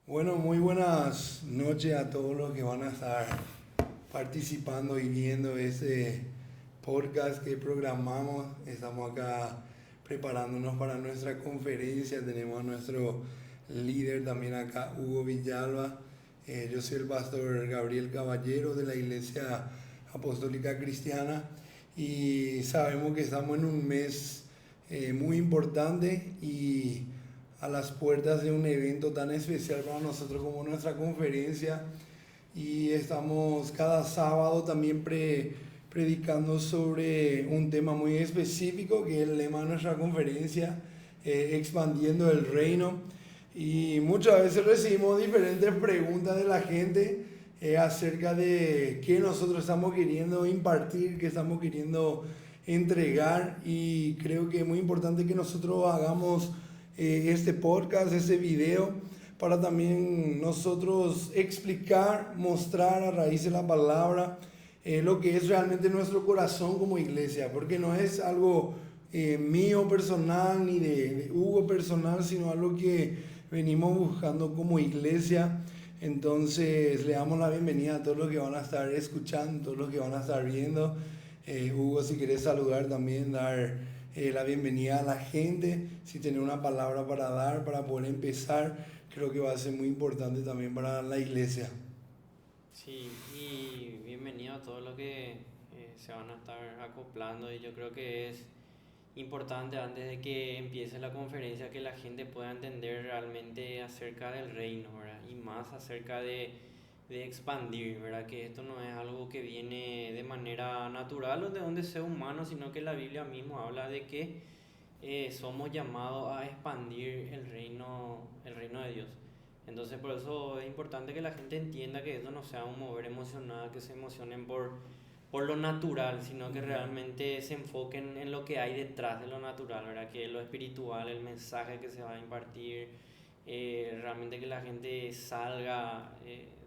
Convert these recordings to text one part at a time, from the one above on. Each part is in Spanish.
Bueno, muy buenas noches a todos los que van a estar participando y viendo este podcast que programamos. Estamos acá preparándonos para nuestra conferencia. Tenemos a nuestro líder también acá, Hugo Villalba. Yo soy el pastor Gabriel Caballero de la Iglesia Apostólica Cristiana y sabemos que estamos en un mes muy importante y a las puertas de un evento tan especial para nosotros como nuestra conferencia, y estamos cada sábado también predicando sobre un tema muy específico que es el lema de nuestra conferencia, expandiendo el reino. Y muchas veces recibimos diferentes preguntas de la gente acerca de qué nosotros estamos queriendo impartir, qué estamos queriendo entregar, y creo que es muy importante que nosotros hagamos este podcast, este video, para también nosotros explicar, mostrar a raíz de la palabra lo que es realmente nuestro corazón como iglesia, porque no es algo mío personal ni de Hugo personal, sino algo que venimos buscando como iglesia. Entonces le damos la bienvenida a todos los que van a estar escuchando, todos los que van a estar viendo. Hugo, si querés saludar también, dar la bienvenida a la gente, si tiene una palabra para dar, para poder empezar, creo que va a ser muy importante también para la iglesia. Sí, y bienvenido a todos los que se van a estar acoplando, y yo creo que es importante antes de que empiece la conferencia que la gente pueda entender realmente acerca del reino, ¿verdad? Y más acerca de expandir, ¿verdad? Que esto no es algo que viene de manera natural o de un deseo humano, sino que la Biblia mismo habla de que somos llamados a expandir el reino de Dios. Entonces por eso es importante que la gente entienda que esto no sea un mover emocional, que se emocionen por lo natural, sino que realmente se enfoquen en lo que hay detrás de lo natural, ¿verdad? Que es lo espiritual, el mensaje que se va a impartir, realmente que la gente salga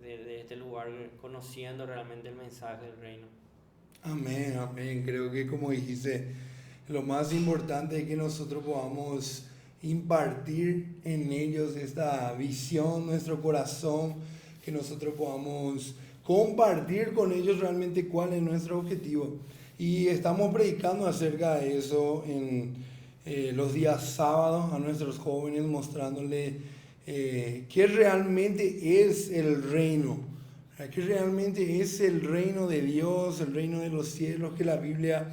de este lugar conociendo realmente el mensaje del reino. Amén, amén. Creo que, como dijiste, lo más importante es que nosotros podamos impartir en ellos esta visión, nuestro corazón, que nosotros podamos compartir con ellos realmente cuál es nuestro objetivo. Y estamos predicando acerca de eso en los días sábados a nuestros jóvenes, mostrándoles qué realmente es el reino, qué realmente es el reino de Dios, el reino de los cielos, que la Biblia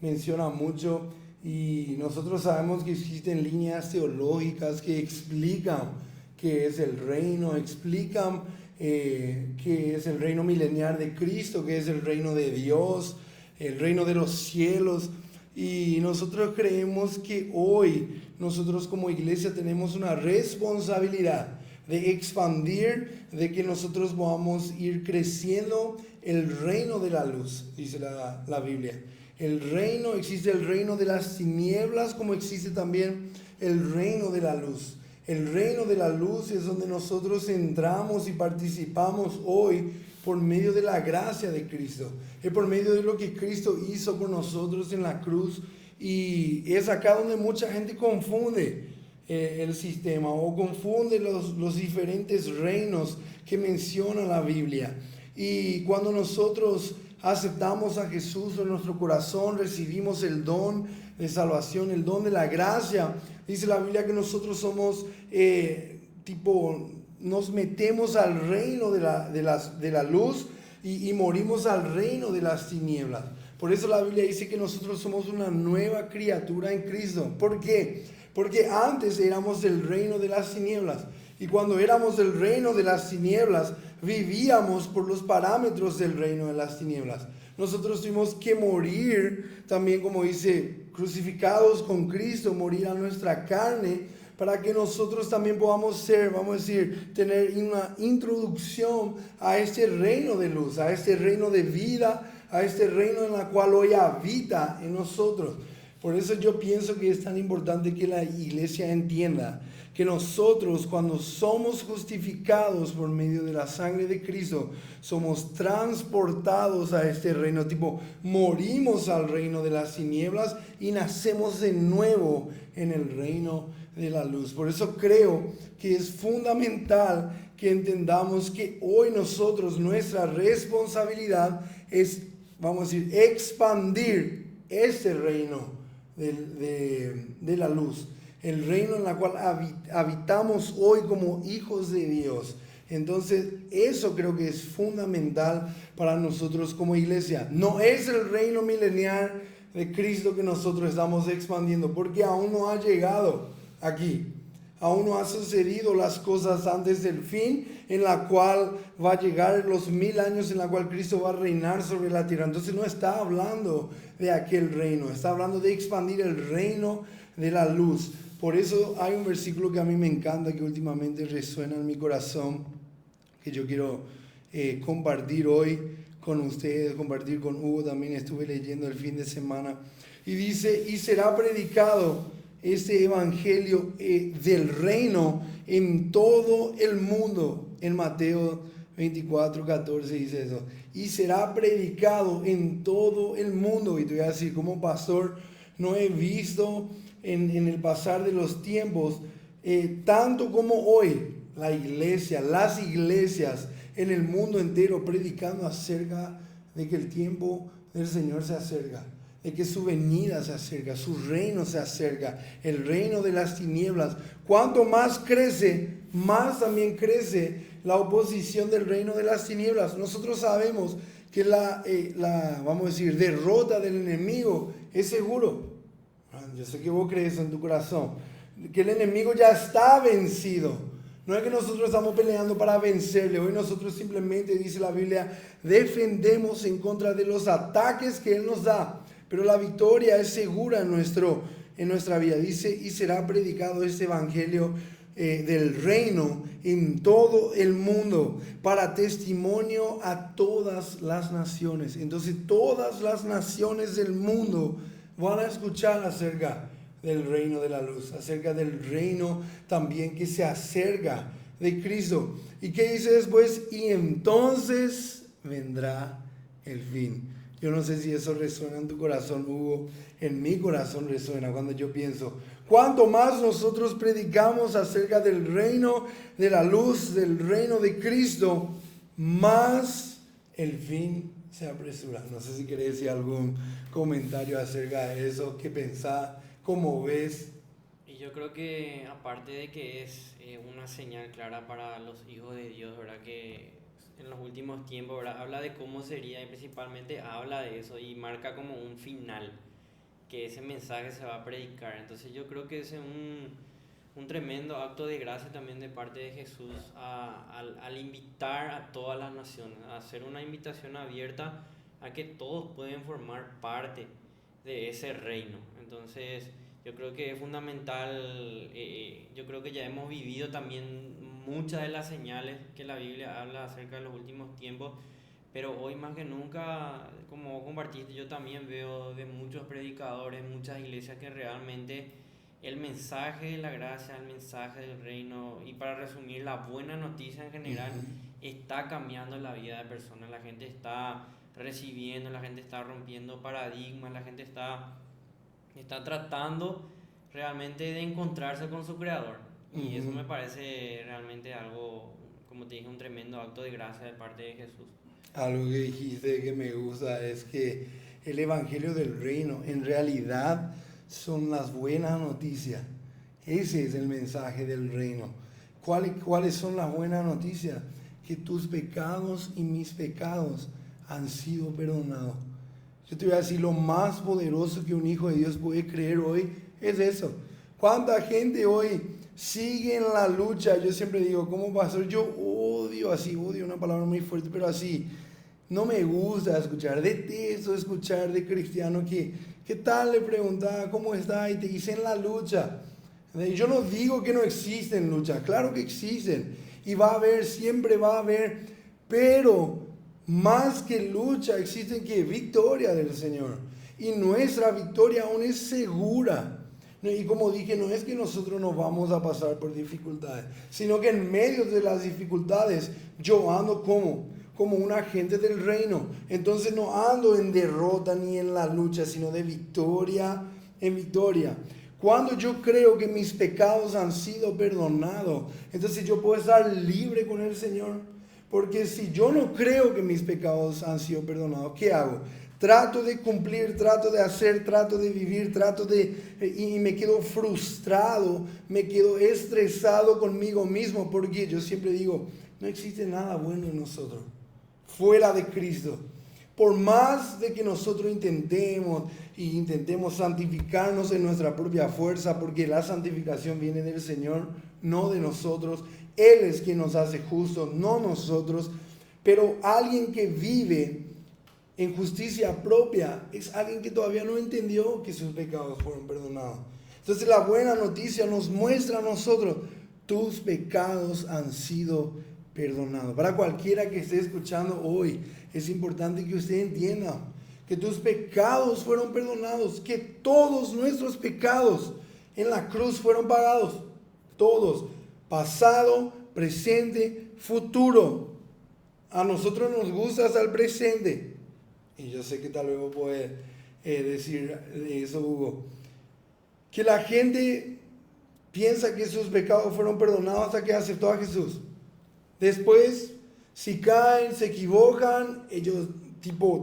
menciona mucho. Y nosotros sabemos que existen líneas teológicas que explican qué es el reino, explican qué es el reino milenial de Cristo, qué es el reino de Dios, el reino de los cielos. Y nosotros creemos que hoy nosotros como iglesia tenemos una responsabilidad de expandir, de que nosotros podamos ir creciendo el reino de la luz, dice la Biblia. El reino, existe el reino de las tinieblas, como existe también el reino de la luz. El reino de la luz es donde nosotros entramos y participamos hoy por medio de la gracia de Cristo. Es por medio de lo que Cristo hizo por nosotros en la cruz. Y es acá donde mucha gente confunde el sistema o confunde los diferentes reinos que menciona la Biblia. Y cuando nosotros aceptamos a Jesús en nuestro corazón, recibimos el don de salvación, el don de la gracia. Dice la Biblia que nosotros somos nos metemos al reino de la luz y morimos al reino de las tinieblas. Por eso la Biblia dice que nosotros somos una nueva criatura en Cristo. ¿Por qué? Porque antes éramos del reino de las tinieblas. Y cuando éramos del reino de las tinieblas, vivíamos por los parámetros del reino de las tinieblas. Nosotros tuvimos que morir también, como dice, crucificados con Cristo, morir a nuestra carne, para que nosotros también podamos ser, vamos a decir, tener una introducción a este reino de luz, a este reino de vida, a este reino en el cual hoy habita en nosotros. Por eso yo pienso que es tan importante que la iglesia entienda que nosotros cuando somos justificados por medio de la sangre de Cristo, somos transportados a este reino, tipo morimos al reino de las tinieblas y nacemos de nuevo en el reino de la luz. Por eso creo que es fundamental que entendamos que hoy nosotros, nuestra responsabilidad es, vamos a decir, expandir este reino de la luz, el reino en el cual habitamos hoy como hijos de Dios. Entonces, eso creo que es fundamental para nosotros como iglesia. No es el reino milenial de Cristo que nosotros estamos expandiendo, porque aún no ha llegado aquí. Aún no ha sucedido las cosas antes del fin, en la cual va a llegar los 1000 años en la cual Cristo va a reinar sobre la tierra. Entonces no está hablando de aquel reino, está hablando de expandir el reino de la luz. Por eso hay un versículo que a mí me encanta, que últimamente resuena en mi corazón, que yo quiero compartir hoy con ustedes, compartir con Hugo. También estuve leyendo el fin de semana. Y dice, y será predicado este evangelio del reino en todo el mundo. En Mateo 24:14 dice eso. Y será predicado en todo el mundo. Y te voy a decir, como pastor, no he visto en el pasar de los tiempos, tanto como hoy, la iglesia, las iglesias en el mundo entero predicando acerca de que el tiempo del Señor se acerca, de que su venida se acerca, su reino se acerca, el reino de las tinieblas. Cuanto más crece, más también crece la oposición del reino de las tinieblas. Nosotros sabemos que la vamos a decir, derrota del enemigo es seguro. Yo sé que vos crees en tu corazón, que el enemigo ya está vencido. No es que nosotros estamos peleando para vencerle. Hoy nosotros simplemente, dice la Biblia, defendemos en contra de los ataques que él nos da. Pero la victoria es segura en nuestra vida. Dice, y será predicado este evangelio del reino en todo el mundo para testimonio a todas las naciones. Entonces todas las naciones del mundo van a escuchar acerca del reino de la luz, acerca del reino también que se acerca de Cristo. ¿Y qué dice después? Y entonces vendrá el fin. Yo no sé si eso resuena en tu corazón, Hugo. En mi corazón resuena cuando yo pienso, cuanto más nosotros predicamos acerca del reino de la luz, del reino de Cristo, más el fin se apresura. No sé si querés decir algún comentario acerca de eso, qué pensás, cómo ves. Y yo creo que aparte de que es una señal clara para los hijos de Dios, ¿verdad? Que en los últimos tiempos, ¿verdad? Habla de cómo sería y principalmente habla de eso y marca como un final, que ese mensaje se va a predicar. Entonces yo creo que es un tremendo acto de gracia también de parte de Jesús al invitar a todas las naciones, a hacer una invitación abierta a que todos pueden formar parte de ese reino. Entonces yo creo que es fundamental, yo creo que ya hemos vivido también muchas de las señales que la Biblia habla acerca de los últimos tiempos, pero hoy más que nunca, como vos compartiste, yo también veo de muchos predicadores, muchas iglesias que realmente el mensaje de la gracia, el mensaje del reino, y para resumir, la buena noticia en general, está cambiando la vida de personas. La gente está recibiendo, la gente está rompiendo paradigmas, la gente está tratando realmente de encontrarse con su creador. Y eso me parece realmente algo, como te dije, un tremendo acto de gracia de parte de Jesús. Algo que dijiste que me gusta es que el evangelio del reino en realidad son las buenas noticias. Ese es el mensaje del reino. ¿Cuáles son las buenas noticias? Que tus pecados y mis pecados han sido perdonados. Yo te voy a decir, lo más poderoso que un hijo de Dios puede creer hoy es eso. ¿Cuánta gente hoy sigue en la lucha? Yo siempre digo, como pastor, yo odio una palabra muy fuerte, pero así, no me gusta escuchar, detesto escuchar de cristianos que, ¿qué tal? Le preguntaba, ¿cómo está? Y te dicen la lucha. Yo no digo que no existen luchas, claro que existen, y va a haber, siempre va a haber, pero más que lucha existen que victoria del Señor, y nuestra victoria aún es segura. Y como dije, no es que nosotros nos vamos a pasar por dificultades, sino que en medio de las dificultades yo ando como un agente del reino. Entonces no ando en derrota ni en la lucha, sino de victoria en victoria. Cuando yo creo que mis pecados han sido perdonados, entonces yo puedo estar libre con el Señor. Porque si yo no creo que mis pecados han sido perdonados, ¿qué hago? Trato de cumplir, trato de hacer, trato de vivir, y me quedo frustrado, me quedo estresado conmigo mismo, porque yo siempre digo, no existe nada bueno en nosotros, fuera de Cristo. Por más de que nosotros intentemos santificarnos en nuestra propia fuerza, porque la santificación viene del Señor, no de nosotros. Él es quien nos hace justos, no nosotros. Pero alguien que vive en justicia propia es alguien que todavía no entendió que sus pecados fueron perdonados. Entonces la buena noticia nos muestra a nosotros, tus pecados han sido perdonados. Para cualquiera que esté escuchando hoy, es importante que usted entienda que tus pecados fueron perdonados, que todos nuestros pecados en la cruz fueron pagados. Todos, pasado, presente, futuro. A nosotros nos gusta hasta el presente. Y yo sé que tal vez vos podés decir eso, Hugo. Que la gente piensa que sus pecados fueron perdonados hasta que aceptó a Jesús. Después, si caen, se equivocan, ellos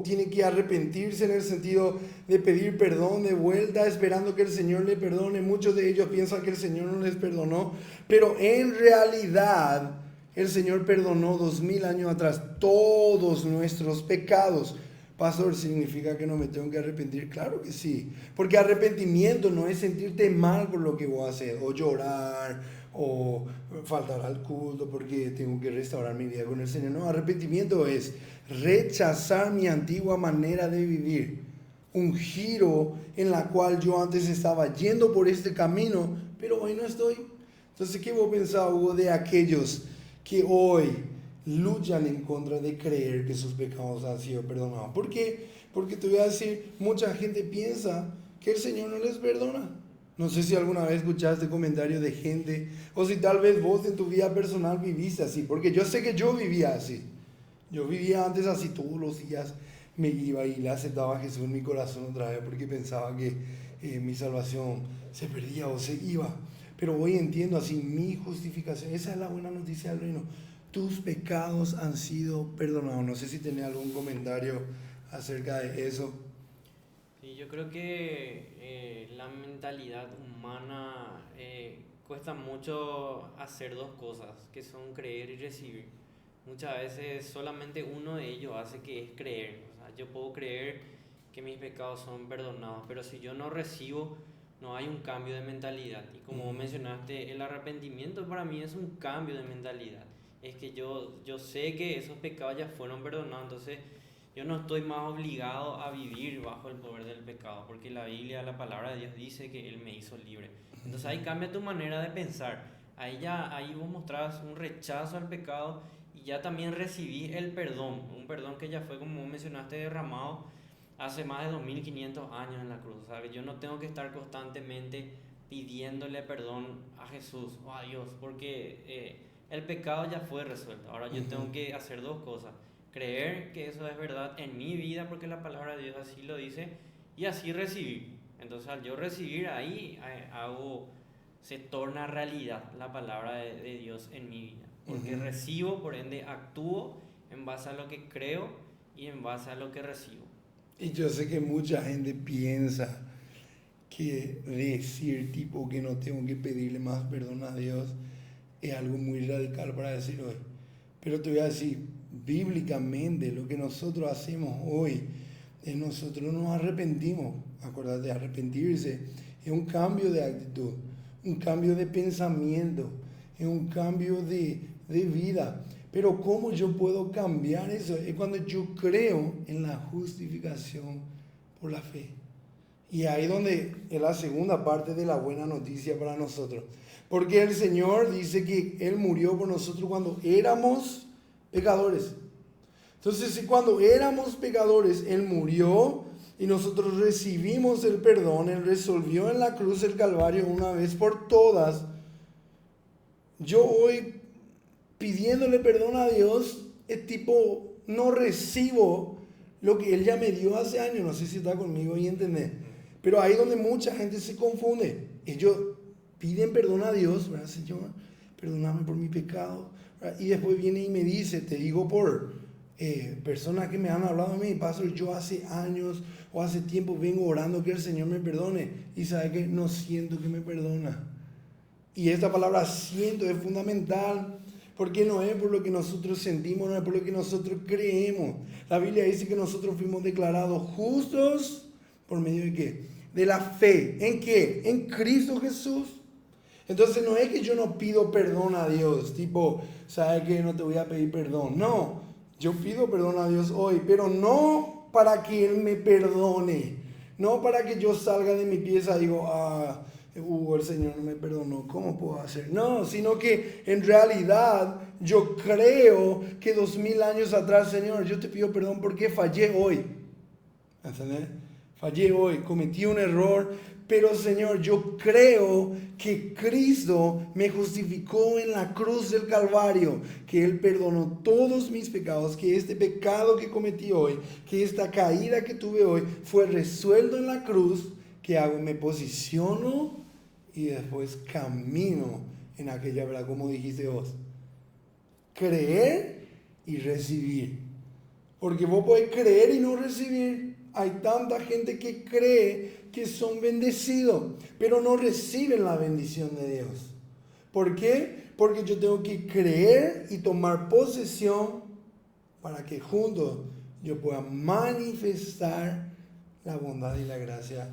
tienen que arrepentirse en el sentido de pedir perdón de vuelta, esperando que el Señor le perdone. Muchos de ellos piensan que el Señor no les perdonó, pero en realidad el Señor perdonó 2000 años atrás todos nuestros pecados. Pastor, ¿significa que no me tengo que arrepentir? Claro que sí, porque arrepentimiento no es sentirte mal por lo que voy a hacer, o llorar, o faltar al culto porque tengo que restaurar mi vida con el Señor. No, arrepentimiento es rechazar mi antigua manera de vivir, un giro en la cual yo antes estaba yendo por este camino, pero hoy no estoy. Entonces, ¿qué vos pensás, Hugo, de aquellos que hoy luchan en contra de creer que sus pecados han sido perdonados? ¿Por qué? Porque te voy a decir, mucha gente piensa que el Señor no les perdona. No sé si alguna vez escuchaste comentarios de gente, o si tal vez vos en tu vida personal viviste así, porque yo sé que yo vivía así. Yo vivía antes así, todos los días me iba y le aceptaba a Jesús en mi corazón otra vez, porque pensaba que mi salvación se perdía o se iba. Pero hoy entiendo así mi justificación. Esa es la buena noticia del reino. Tus pecados han sido perdonados. No sé si tenés algún comentario acerca de eso. Sí, yo creo que la mentalidad humana cuesta mucho hacer dos cosas, que son creer y recibir. Muchas veces solamente uno de ellos hace, que es creer. O sea, yo puedo creer que mis pecados son perdonados, pero si yo no recibo, no hay un cambio de mentalidad. Y como mencionaste, el arrepentimiento para mí es un cambio de mentalidad. Es que yo sé que esos pecados ya fueron perdonados, entonces yo no estoy más obligado a vivir bajo el poder del pecado, porque la Biblia, la palabra de Dios dice que Él me hizo libre. Entonces ahí cambia tu manera de pensar. Ahí vos mostrás un rechazo al pecado y ya también recibí el perdón, un perdón que ya fue, como vos mencionaste, derramado hace más de 2500 años en la cruz, ¿sabes? Yo no tengo que estar constantemente pidiéndole perdón a Jesús o a Dios, porque el pecado ya fue resuelto. Ahora yo tengo que hacer dos cosas: creer que eso es verdad en mi vida, porque la palabra de Dios así lo dice, y así recibir. Entonces al yo recibir, ahí se torna realidad la palabra de Dios en mi vida, porque recibo, por ende actúo en base a lo que creo y en base a lo que recibo. Y yo sé que mucha gente piensa que decir que no tengo que pedirle más perdón a Dios es algo muy radical para decir hoy. Pero te voy a decir, bíblicamente lo que nosotros hacemos hoy es nosotros nos arrepentimos. Acuérdate, arrepentirse es un cambio de actitud, un cambio de pensamiento, es un cambio de vida. Pero ¿cómo yo puedo cambiar eso? Es cuando yo creo en la justificación por la fe. Y ahí donde es la segunda parte de la buena noticia para nosotros. Porque el Señor dice que Él murió por nosotros cuando éramos pecadores. Entonces, si cuando éramos pecadores Él murió, y nosotros recibimos el perdón, Él resolvió en la cruz del Calvario una vez por todas. Yo hoy pidiéndole perdón a Dios, es tipo, no recibo lo que Él ya me dio hace años. No sé si está conmigo y entendés. Pero ahí donde mucha gente se confunde. Ellos piden perdón a Dios, ¿verdad, Señor? Perdóname por mi pecado. ¿Verdad? Y después viene y me dice, te digo por personas que me han hablado a mí, pastor, yo hace años o hace tiempo vengo orando que el Señor me perdone. Y sabe que no siento que me perdona. Y esta palabra siento es fundamental, porque no es por lo que nosotros sentimos, no es por lo que nosotros creemos. La Biblia dice que nosotros fuimos declarados justos por medio de ¿qué? De la fe. ¿En qué? En Cristo Jesús. Entonces no es que yo no pido perdón a Dios, tipo, ¿sabes qué? No te voy a pedir perdón. No, yo pido perdón a Dios hoy, pero no para que Él me perdone, no para que yo salga de mi pieza y digo, el Señor no me perdonó, ¿cómo puedo hacer? No, sino que en realidad yo creo que 2000 años atrás, Señor, yo te pido perdón porque fallé hoy. ¿Entendés? Fallé hoy, cometí un error, pero Señor, yo creo que Cristo me justificó en la cruz del Calvario, que Él perdonó todos mis pecados, que este pecado que cometí hoy, que esta caída que tuve hoy, fue resuelto en la cruz. ¿Qué hago? Me posiciono y después camino en aquella verdad, como dijiste vos. Creer y recibir. Porque vos podés creer y no recibir. Hay tanta gente que cree que son bendecidos, pero no reciben la bendición de Dios. ¿Por qué? Porque yo tengo que creer y tomar posesión para que juntos yo pueda manifestar la bondad y la gracia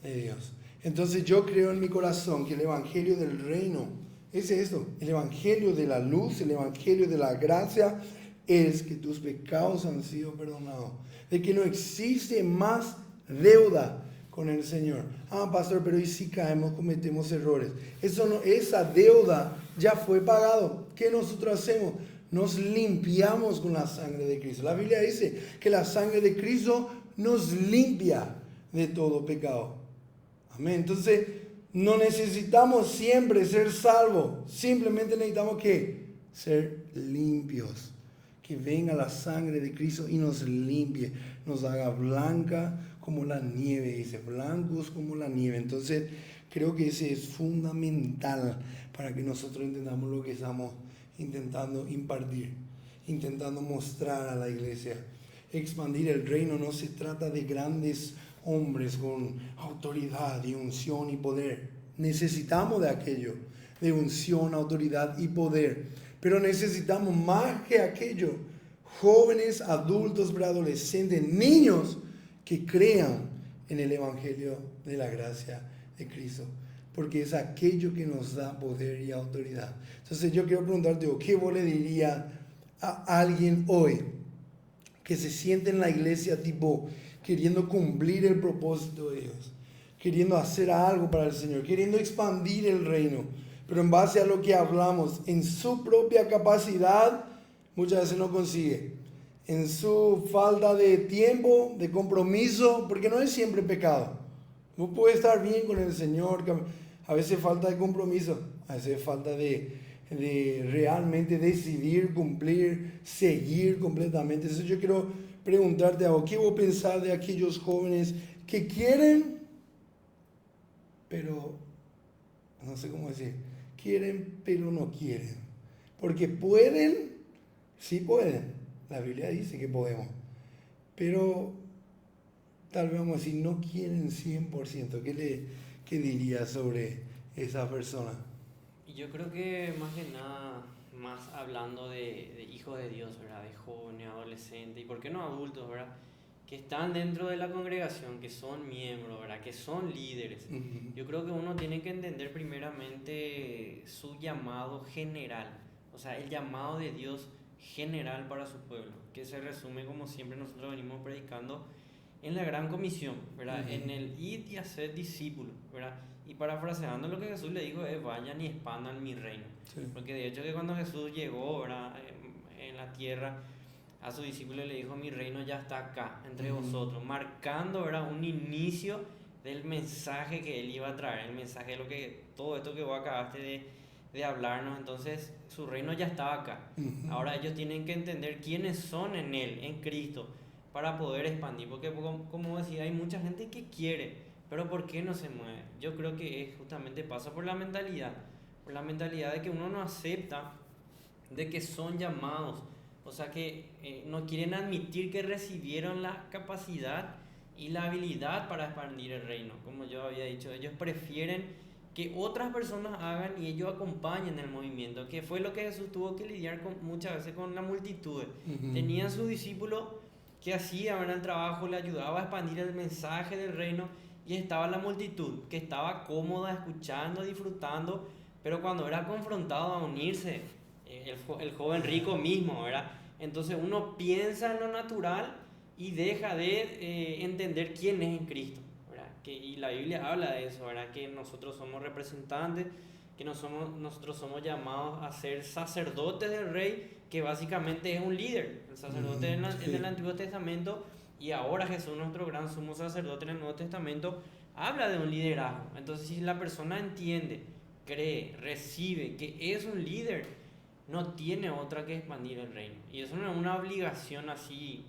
de Dios. Entonces yo creo en mi corazón que el evangelio del reino es esto, el evangelio de la luz, el evangelio de la gracia es que tus pecados han sido perdonados, de que no existe más deuda con el Señor. Pastor, pero ¿y si caemos, cometemos errores? Esa deuda ya fue pagado. ¿Qué nosotros hacemos? Nos limpiamos con la sangre de Cristo. La Biblia dice que la sangre de Cristo nos limpia de todo pecado. Amén. Entonces, no necesitamos siempre ser salvos. Simplemente necesitamos ¿qué? Ser limpios. Que venga la sangre de Cristo y nos limpie. Nos haga blanca como la nieve. Dice, blancos como la nieve. Entonces, creo que ese es fundamental para que nosotros entendamos lo que estamos intentando impartir. Intentando mostrar a la iglesia. Expandir el reino no se trata de grandes hombres con autoridad y unción y poder. Necesitamos de aquello, de unción, autoridad y poder. Pero necesitamos más que aquello. Jóvenes, adultos, preadolescentes, niños que crean en el evangelio de la gracia de Cristo. Porque es aquello que nos da poder y autoridad. Entonces yo quiero preguntarte, ¿qué vos le dirías a alguien hoy que se siente en la iglesia tipo queriendo cumplir el propósito de Dios, queriendo hacer algo para el Señor, queriendo expandir el reino, pero en base a lo que hablamos, en su propia capacidad, muchas veces no consigue, en su falta de tiempo, de compromiso, porque no es siempre pecado. No puede estar bien con el Señor, a veces falta de compromiso, a veces falta de realmente decidir, cumplir, seguir completamente. Entonces yo quiero preguntarte algo, ¿qué vos pensás de aquellos jóvenes que quieren, pero no sé cómo decir, quieren pero no quieren? Porque pueden, sí pueden, la Biblia dice que podemos, pero tal vez vamos a decir, no quieren 100%. ¿Qué dirías sobre esa persona? Yo creo que más que nada, más hablando de hijos de Dios, ¿verdad? De jóvenes, adolescentes, y por qué no adultos, ¿verdad? Que están dentro de la congregación, que son miembros, ¿verdad? Que son líderes. Uh-huh. Yo creo que uno tiene que entender primeramente su llamado general, o sea, el llamado de Dios general para su pueblo, que se resume, como siempre nosotros venimos predicando, en la gran comisión, ¿verdad? Uh-huh. En el id y hacer discípulos, ¿verdad? Y parafraseando lo que Jesús le dijo es vayan y expandan mi reino. Sí. Porque de hecho que cuando Jesús llegó, ¿verdad? En la tierra, a sus discípulos le dijo: mi reino ya está acá, entre vosotros, marcando, ¿verdad?, un inicio del mensaje que él iba a traer, el mensaje de todo esto que vos acabaste de hablarnos. Entonces, su reino ya estaba acá. Ahora ellos tienen que entender quiénes son en él, en Cristo, para poder expandir, porque como decía, hay mucha gente que quiere, pero ¿por qué no se mueve? Yo creo que justamente pasa por la mentalidad de que uno no acepta de que son llamados, o sea que no quieren admitir que recibieron la capacidad y la habilidad para expandir el reino. Como yo había dicho, ellos prefieren que otras personas hagan y ellos acompañen el movimiento, que fue lo que Jesús tuvo que lidiar muchas veces con la multitud. Tenían sus discípulos que hacían el trabajo, le ayudaba a expandir el mensaje del reino, y estaba la multitud que estaba cómoda, escuchando, disfrutando, pero cuando era confrontado a unirse, el joven rico mismo, ¿verdad? Entonces uno piensa en lo natural y deja de entender quién es en Cristo, ¿verdad? Y la Biblia habla de eso, ¿verdad? Que nosotros somos representantes, que nosotros somos llamados a ser sacerdotes del Rey, que básicamente es un líder. El sacerdote en el Antiguo Testamento, y ahora Jesús, nuestro gran sumo sacerdote en el Nuevo Testamento, habla de un liderazgo. Entonces, si la persona entiende, cree, recibe que es un líder, no tiene otra que expandir el reino. Y eso no es una obligación así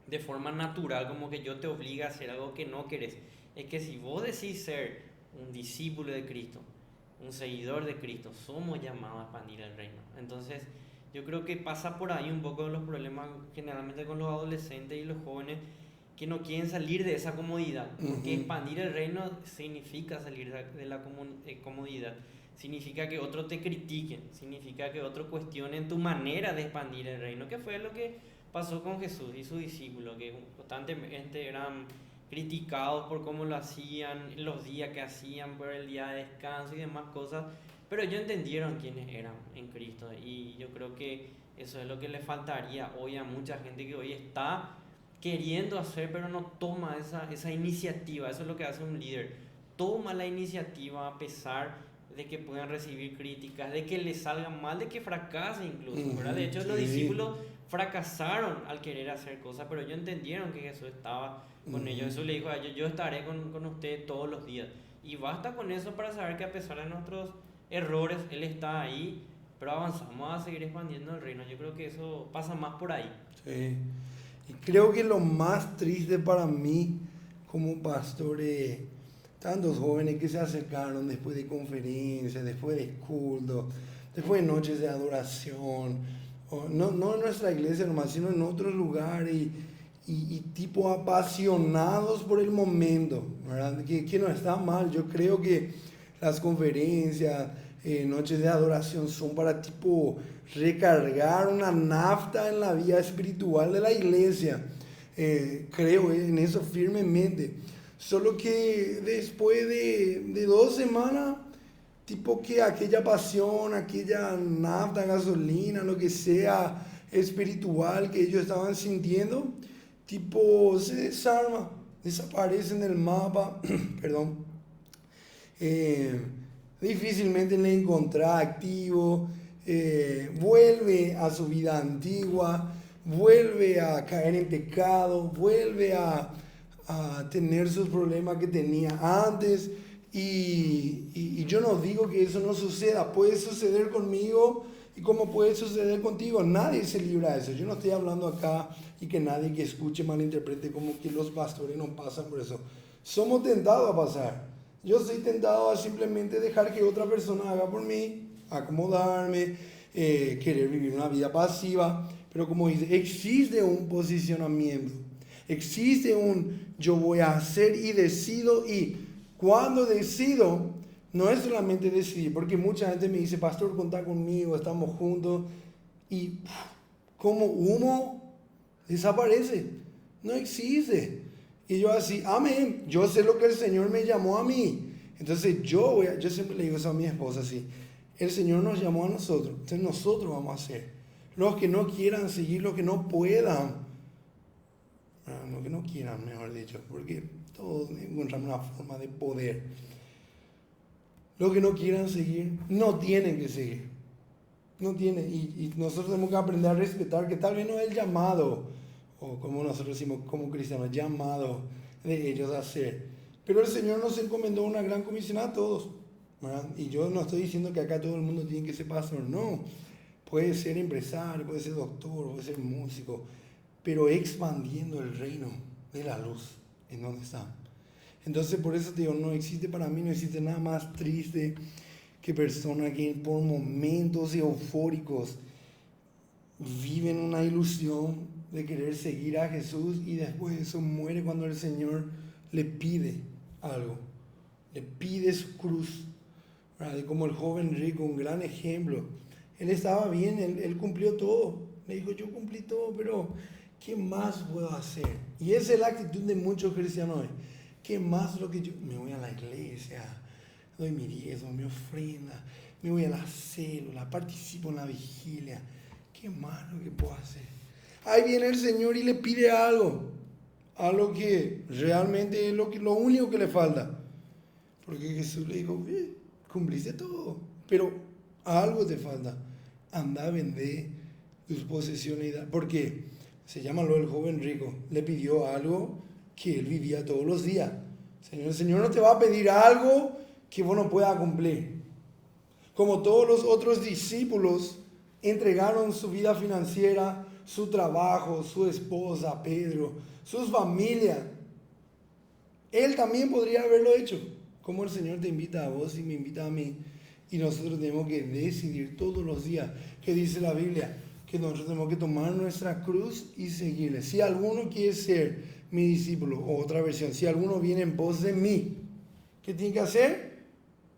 de forma natural, como que yo te obliga a hacer algo que no querés. Es que si vos decís ser un discípulo de Cristo, un seguidor de Cristo, somos llamados a expandir el reino. Entonces, yo creo que pasa por ahí un poco de los problemas generalmente con los adolescentes y los jóvenes, que no quieren salir de esa comodidad, porque expandir el reino significa salir de la comodidad, significa que otros te critiquen, significa que otros cuestionen tu manera de expandir el reino, que fue lo que pasó con Jesús y sus discípulos, que constantemente eran criticados por cómo lo hacían, los días que hacían, por el día de descanso y demás cosas, pero ellos entendieron quiénes eran en Cristo. Y yo creo que eso es lo que le faltaría hoy a mucha gente que hoy está queriendo hacer, pero no toma esa iniciativa. Eso es lo que hace un líder: toma la iniciativa a pesar de que puedan recibir críticas, de que les salgan mal, de que fracase incluso, ¿verdad? De hecho, los discípulos fracasaron al querer hacer cosas, pero ellos entendieron que Jesús estaba con ellos. Jesús le dijo a ellos: yo estaré con ustedes todos los días. Y basta con eso para saber que a pesar de nuestros errores, Él está ahí, pero avanzamos a seguir expandiendo el reino. Yo creo que eso pasa más por ahí. Sí. Y creo que lo más triste para mí como pastor es tantos jóvenes que se acercaron después de conferencias, después de cultos, después de noches de adoración, no en nuestra iglesia nomás, sino en otros lugares, y tipo apasionados por el momento, ¿verdad? Que no está mal. Yo creo que las conferencias, noches de adoración son para tipo recargar una nafta en la vida espiritual de la iglesia. Creo en eso firmemente. Solo que después de 2 semanas, tipo que aquella pasión, aquella nafta, gasolina, lo que sea espiritual que ellos estaban sintiendo, tipo se desarma, desaparece en el mapa, perdón. Difícilmente le encontrará activo, vuelve a su vida antigua, vuelve a caer en pecado, vuelve a tener sus problemas que tenía antes. Y yo no digo que eso no suceda, puede suceder conmigo y como puede suceder contigo. Nadie se libra de eso. Yo no estoy hablando acá y que nadie que escuche malinterprete como que los pastores no pasan por eso. Somos tentados a pasar. Yo soy tentado a simplemente dejar que otra persona haga por mí, acomodarme, querer vivir una vida pasiva. Pero como dice, existe un posicionamiento, existe un yo voy a hacer y decido, y cuando decido, no es solamente decidir, porque mucha gente me dice: pastor, contá conmigo, estamos juntos, y como humo desaparece, no existe. Y yo así, amén, yo sé lo que el Señor me llamó a mí. Entonces yo siempre le digo eso a mi esposa así: el Señor nos llamó a nosotros, entonces nosotros vamos a hacer. Los que no quieran seguir, los que no puedan, los que no quieran, mejor dicho, porque todos encontramos una forma de poder. Los que no quieran seguir, no tienen que seguir. No tiene, y nosotros tenemos que aprender a respetar que tal vez no es el llamado, o como nosotros decimos como cristianos, llamado de ellos a hacer. Pero el Señor nos encomendó una gran comisión a todos, ¿verdad? Y yo no estoy diciendo que acá todo el mundo tiene que ser pastor, no. Puede ser empresario, puede ser doctor, puede ser músico, pero expandiendo el reino de la luz en donde está. Entonces por eso te digo, no existe para mí, no existe nada más triste que personas que por momentos eufóricos viven una ilusión de querer seguir a Jesús y después eso muere cuando el Señor le pide algo, le pide su cruz, ¿verdad? Y como el joven rico, un gran ejemplo, él estaba bien, él cumplió todo, le dijo yo cumplí todo, pero ¿qué más puedo hacer? Y esa es la actitud de muchos cristianos hoy. ¿Qué más lo que yo? Me voy a la iglesia, doy mi diezmo, mi ofrenda, me voy a la célula, participo en la vigilia. ¿Qué más lo que puedo hacer? Ahí viene el Señor y le pide algo que realmente es lo único que le falta. Porque Jesús le dijo, cumpliste todo, pero algo te falta. Anda a vender tus posesiones. Porque se llama lo del joven rico. Le pidió algo que él vivía todos los días. El Señor no te va a pedir algo que vos no puedas cumplir. Como todos los otros discípulos entregaron su vida financiera, su trabajo, su esposa, Pedro, sus familias, él también podría haberlo hecho. Como el Señor te invita a vos y me invita a mí. Y nosotros tenemos que decidir todos los días, que dice la Biblia, que nosotros tenemos que tomar nuestra cruz y seguirle. Si alguno quiere ser mi discípulo, o otra versión, si alguno viene en pos de mí, ¿qué tiene que hacer?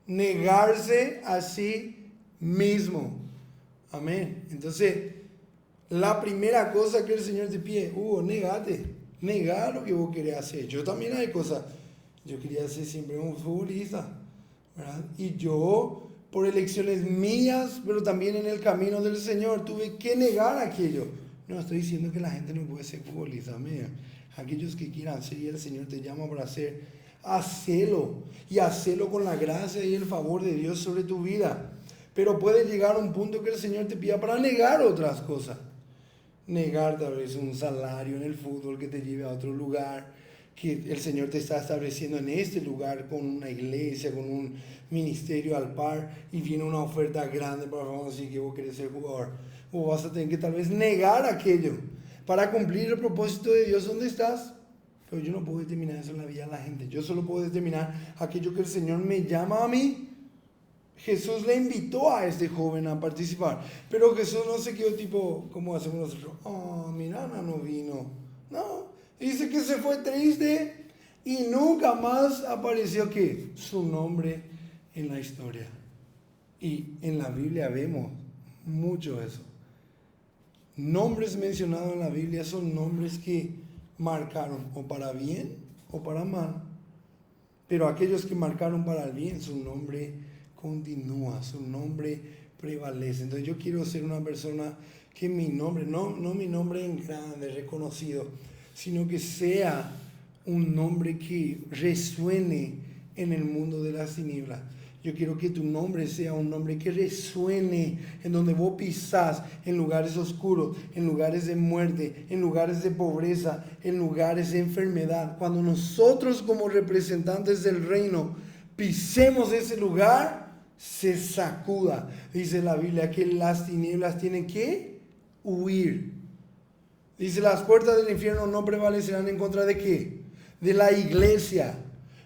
Negarse a sí mismo. Amén. Entonces, la primera cosa que el Señor te pide, negate, negar lo que vos querés hacer. Yo también hay cosas, yo quería ser siempre un futbolista, ¿verdad? Y yo, por elecciones mías, pero también en el camino del Señor, tuve que negar aquello. No estoy diciendo que la gente no puede ser futbolista, amén. Aquellos que quieran ser y el Señor te llama para hacer, hacelo, y hacelo con la gracia y el favor de Dios sobre tu vida. Pero puede llegar a un punto que el Señor te pida para negar otras cosas. Negar tal vez un salario en el fútbol que te lleve a otro lugar, que el Señor te está estableciendo en este lugar con una iglesia, con un ministerio al par, y viene una oferta grande para vamos a decir que vos querés ser jugador. O vas a tener que tal vez negar aquello para cumplir el propósito de Dios donde estás. Pero yo no puedo determinar eso en la vida de la gente. Yo solo puedo determinar aquello que el Señor me llama a mí. Jesús le invitó a este joven a participar, pero Jesús no se quedó tipo, como hacemos nosotros, mi nana no vino. No, dice que se fue triste y nunca más apareció ¿qué? Su nombre en la historia. Y en la Biblia vemos mucho eso. Nombres mencionados en la Biblia son nombres que marcaron o para bien o para mal. Pero aquellos que marcaron para el bien, su nombre continúa, su nombre prevalece. Entonces yo quiero ser una persona que mi nombre, no mi nombre en grande, reconocido, sino que sea un nombre que resuene en el mundo de las tinieblas. Yo quiero que tu nombre sea un nombre que resuene en donde vos pisás, en lugares oscuros, en lugares de muerte, en lugares de pobreza, en lugares de enfermedad. Cuando nosotros como representantes del reino pisemos ese lugar, se sacuda. Dice la Biblia que las tinieblas tienen que huir. Dice, las puertas del infierno no prevalecerán en contra de ¿qué? De la iglesia.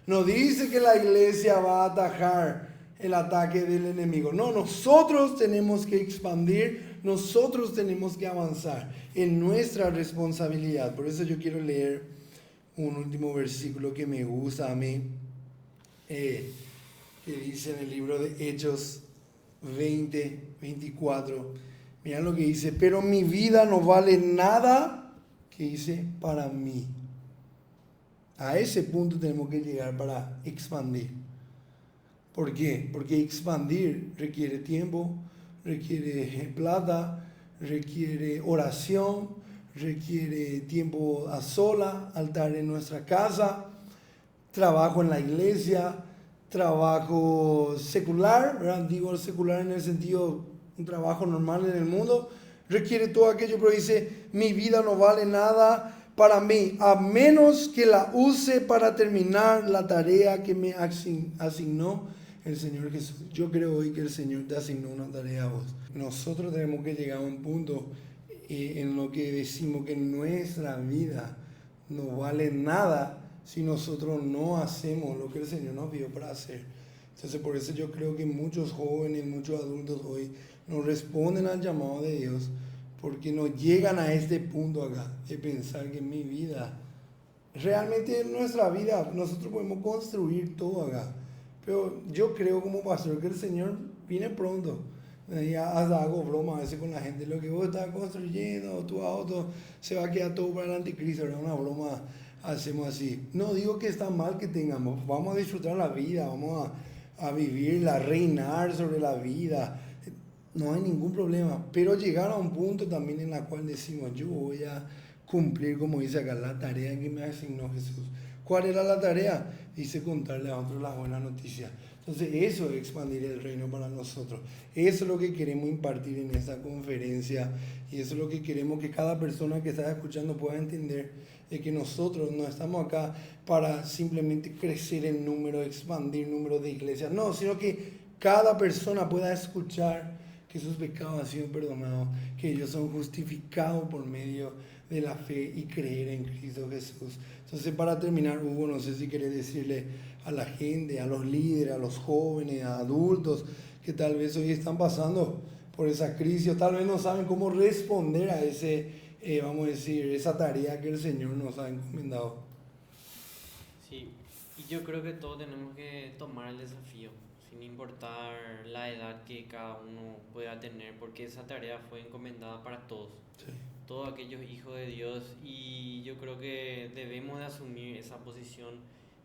No dice que la iglesia va a atajar el ataque del enemigo. No, nosotros tenemos que expandir, nosotros tenemos que avanzar en nuestra responsabilidad. Por eso yo quiero leer un último versículo que me gusta a mí, que dice en el libro de Hechos 20:24. Mirá lo que dice, pero mi vida no vale nada, que dice, para mí. A ese punto tenemos que llegar para expandir. ¿Por qué? Porque expandir requiere tiempo, requiere plata, requiere oración, requiere tiempo a sola, altar en nuestra casa, trabajo en la iglesia, trabajo secular, ¿verdad? Digo secular en el sentido un trabajo normal en el mundo, requiere todo aquello, pero dice, mi vida no vale nada para mí, a menos que la use para terminar la tarea que me asignó el Señor Jesús. Yo creo hoy que el Señor te asignó una tarea a vos. Nosotros tenemos que llegar a un punto en lo que decimos que nuestra vida no vale nada si nosotros no hacemos lo que el Señor nos pidió para hacer. Entonces por eso yo creo que muchos jóvenes, muchos adultos hoy no responden al llamado de Dios porque no llegan a este punto acá de pensar que mi vida, realmente en nuestra vida nosotros podemos construir todo acá. Pero yo creo como pastor que el Señor viene pronto. Hasta hago broma a veces con la gente, lo que vos estás construyendo, tu auto, se va a quedar todo para el anticristo, era una broma, hacemos así. No digo que está mal que tengamos, vamos a disfrutar la vida, vamos a vivirla, a reinar sobre la vida, no hay ningún problema, pero llegar a un punto también en la cual decimos, yo voy a cumplir, como dice acá, la tarea que me asignó Jesús. ¿Cuál era la tarea? Dice contarle a otros las buenas noticias. Entonces eso es expandir el reino para nosotros. Eso es lo que queremos impartir en esta conferencia y eso es lo que queremos que cada persona que está escuchando pueda entender, de que nosotros no estamos acá para simplemente crecer en número, expandir número de iglesias, no, sino que cada persona pueda escuchar que sus pecados han sido perdonados, que ellos son justificados por medio de la fe y creer en Cristo Jesús. Entonces, para terminar, Hugo, no sé si querés decirle a la gente, a los líderes, a los jóvenes, a adultos que tal vez hoy están pasando por esa crisis o tal vez no saben cómo responder a vamos a decir, esa tarea que el Señor nos ha encomendado. Sí, y yo creo que todos tenemos que tomar el desafío, sin importar la edad que cada uno pueda tener, porque esa tarea fue encomendada para todos. Sí. Todos aquellos hijos de Dios, y yo creo que debemos de asumir esa posición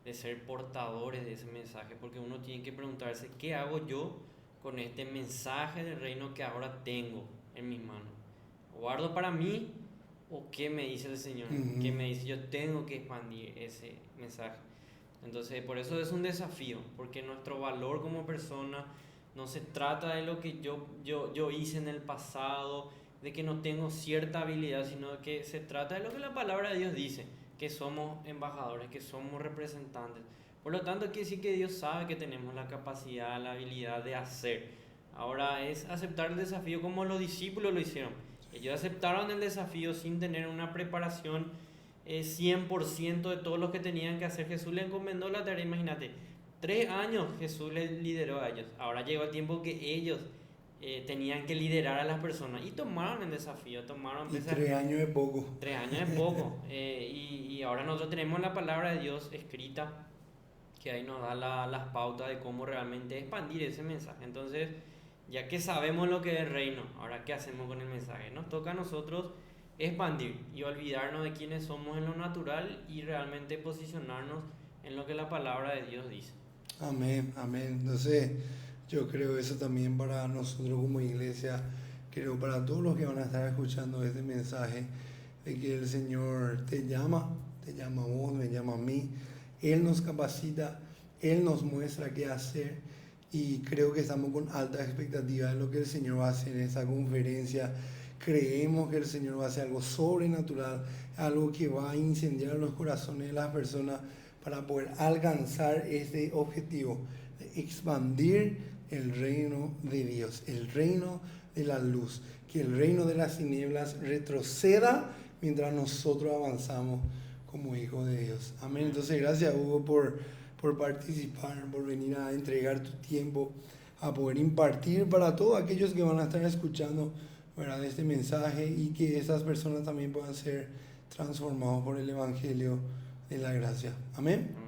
de ser portadores de ese mensaje, porque uno tiene que preguntarse, ¿qué hago yo con este mensaje del reino que ahora tengo en mis manos? ¿Guardo para mí o qué me dice el Señor? Uh-huh. ¿Qué me dice? Yo tengo que expandir ese mensaje. Entonces, por eso es un desafío, porque nuestro valor como persona no se trata de lo que yo hice en el pasado, de que no tengo cierta habilidad, sino que se trata de lo que la palabra de Dios dice, que somos embajadores, que somos representantes. Por lo tanto, quiere decir que Dios sabe que tenemos la capacidad, la habilidad de hacer. Ahora es aceptar el desafío como los discípulos lo hicieron. Ellos aceptaron el desafío sin tener una preparación 100% de todo lo que tenían que hacer. Jesús les encomendó la tarea, imagínate, 3 años Jesús les lideró a ellos. Ahora llegó el tiempo que ellos tenían que liderar a las personas y tomaron el desafío, Y 3 años es poco. 3 años es poco. Y ahora nosotros tenemos la palabra de Dios escrita, que ahí nos da las pautas de cómo realmente expandir ese mensaje. Entonces, ya que sabemos lo que es el reino, ahora ¿qué hacemos con el mensaje? Nos toca a nosotros expandir y olvidarnos de quiénes somos en lo natural y realmente posicionarnos en lo que la palabra de Dios dice. Amén, amén. Entonces, yo creo eso también para nosotros como iglesia, creo para todos los que van a estar escuchando este mensaje, de que el Señor te llama a vos, me llama a mí, Él nos capacita, Él nos muestra qué hacer y creo que estamos con alta expectativa de lo que el Señor va a hacer en esta conferencia. Creemos que el Señor va a hacer algo sobrenatural, algo que va a incendiar los corazones de las personas para poder alcanzar este objetivo, de expandir el reino de Dios, el reino de la luz, que el reino de las tinieblas retroceda mientras nosotros avanzamos como hijos de Dios. Amén. Entonces, gracias, Hugo, por participar, por venir a entregar tu tiempo, a poder impartir para todos aquellos que van a estar escuchando, ¿verdad?, este mensaje y que esas personas también puedan ser transformados por el Evangelio de la gracia. Amén.